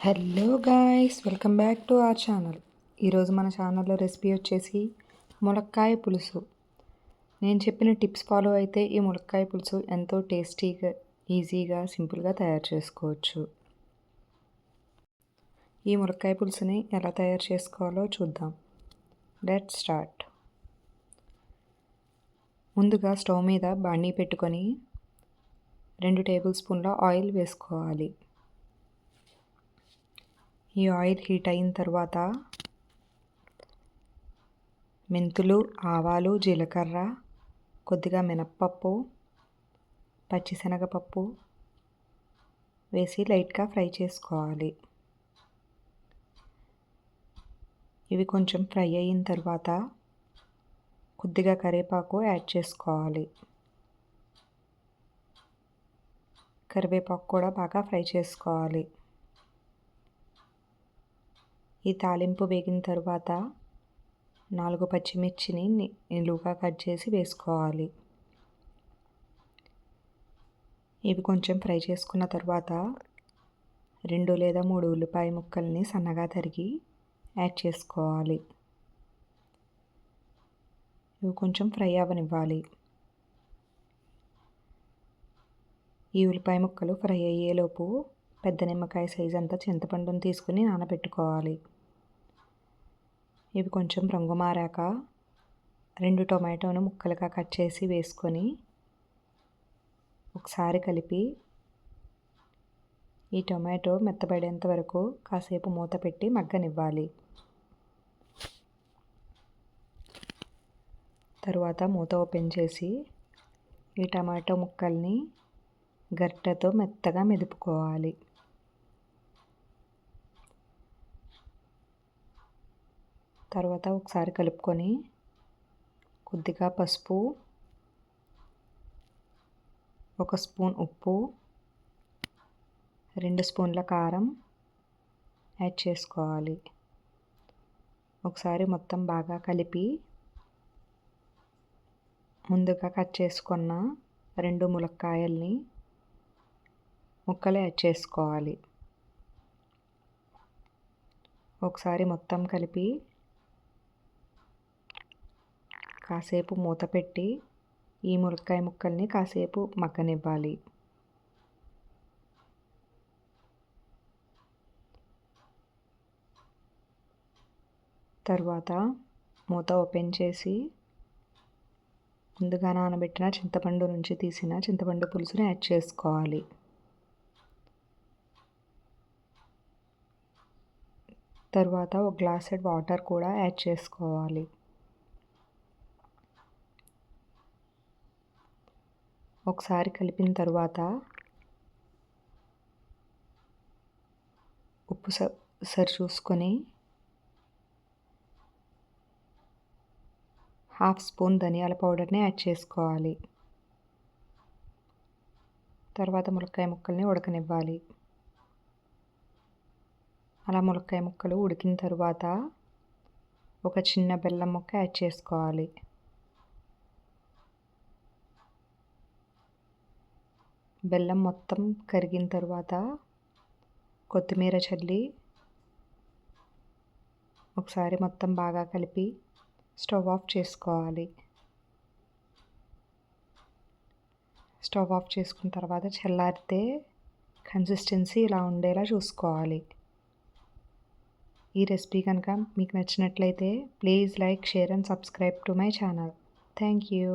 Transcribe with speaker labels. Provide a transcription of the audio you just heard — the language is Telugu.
Speaker 1: Hello guys, welcome back to our channel. ఈరోజు మన ఛానల్లో రెసిపీ వచ్చేసి ములక్కాయ పులుసు. నేను చెప్పిన టిప్స్ ఫాలో అయితే ఈ ములక్కాయ పులుసు ఎంతో టేస్టీగా, ఈజీగా, సింపుల్గా తయారు చేసుకోవచ్చు. ఈ ములక్కాయ పులుసుని ఎలా తయారు చేసుకోవాలో చూద్దాం. Let's start. ముందుగా స్టవ్ మీద బాణీ పెట్టుకొని 2 టేబుల్ స్పూన్ల ఆయిల్ వేసుకోవాలి. ఈ ఆయిల్ హీట్ అయిన తర్వాత మెంతులు, ఆవాలు, జీలకర్ర, కొద్దిగా మినప్పప్పు, పచ్చిశనగపప్పు వేసి లైట్గా ఫ్రై చేసుకోవాలి. ఇవి కొంచెం ఫ్రై అయిన తర్వాత కొద్దిగా కరివేపాకు యాడ్ చేసుకోవాలి. కరివేపాకు కూడా బాగా ఫ్రై చేసుకోవాలి. ఈ తాలింపు వేగిన తర్వాత 4 పచ్చిమిర్చిని నిలువుగా కట్ చేసి వేసుకోవాలి. ఇవి కొంచెం ఫ్రై చేసుకున్న తర్వాత 2 లేదా 3 ఉల్లిపాయ ముక్కల్ని సన్నగా తరిగి యాడ్ చేసుకోవాలి. ఇవి కొంచెం ఫ్రై అవ్వనివ్వాలి. ఈ ఉల్లిపాయ ముక్కలు ఫ్రై అయ్యేలోపు పెద్ద నిమ్మకాయ సైజ్ అంతా చింతపండుని తీసుకుని నానబెట్టుకోవాలి. ఇవి కొంచెం రంగు మారాక 2 టొమాటోను ముక్కలుగా కట్ చేసి వేసుకొని ఒకసారి కలిపి ఈ టొమాటో మెత్తబడేంత వరకు కాసేపు మూత పెట్టి మగ్గనివ్వాలి. తరువాత మూత ఓపెన్ చేసి ఈ టమాటో ముక్కల్ని గరిటెతో మెత్తగా మెదుపుకోవాలి. తర్వాత ఒకసారి కలుపుకొని కొద్దిగా పసుపు, 1 స్పూన్ ఉప్పు, 2 స్పూన్ల కారం యాడ్ చేసుకోవాలి. ఒకసారి మొత్తం బాగా కలిపి ముందుగా కట్ చేసుకున్న 2 ములక్కాయల్ని ముక్కలు యాడ్ చేసుకోవాలి. ఒకసారి మొత్తం కలిపి కాసేపు మూత పెట్టి ఈ ములక్కాయ ముక్కల్ని కాసేపు మగ్గనివ్వాలి. తర్వాత మూత ఓపెన్ చేసి ముందుగా నానబెట్టిన చింతపండు నుంచి తీసిన చింతపండు పులుసుని యాడ్ చేసుకోవాలి. తర్వాత 1 గ్లాసెడ్ వాటర్ కూడా యాడ్ చేసుకోవాలి. ఒకసారి కలిపిన తర్వాత ఉప్పు సరి చూసుకొని 1/2 స్పూన్ ధనియాల పౌడర్ని యాడ్ చేసుకోవాలి. తర్వాత ములక్కాయ ముక్కల్ని ఉడకనివ్వాలి. అలా ములక్కాయ ముక్కలు ఉడికిన తర్వాత ఒక చిన్న బెల్లం ముక్క యాడ్ చేసుకోవాలి. బెల్లం మొత్తం కరిగిన తర్వాత కొత్తిమీర చల్లి ఒకసారి మొత్తం బాగా కలిపి స్టవ్ ఆఫ్ చేసుకోవాలి. స్టవ్ ఆఫ్ చేసుకున్న తర్వాత చల్లారితే కన్సిస్టెన్సీ ఇలా ఉండేలా చూసుకోవాలి. ఈ రెసిపీ కనుక మీకు నచ్చినట్లయితే please like, share and subscribe to my channel. Thank you.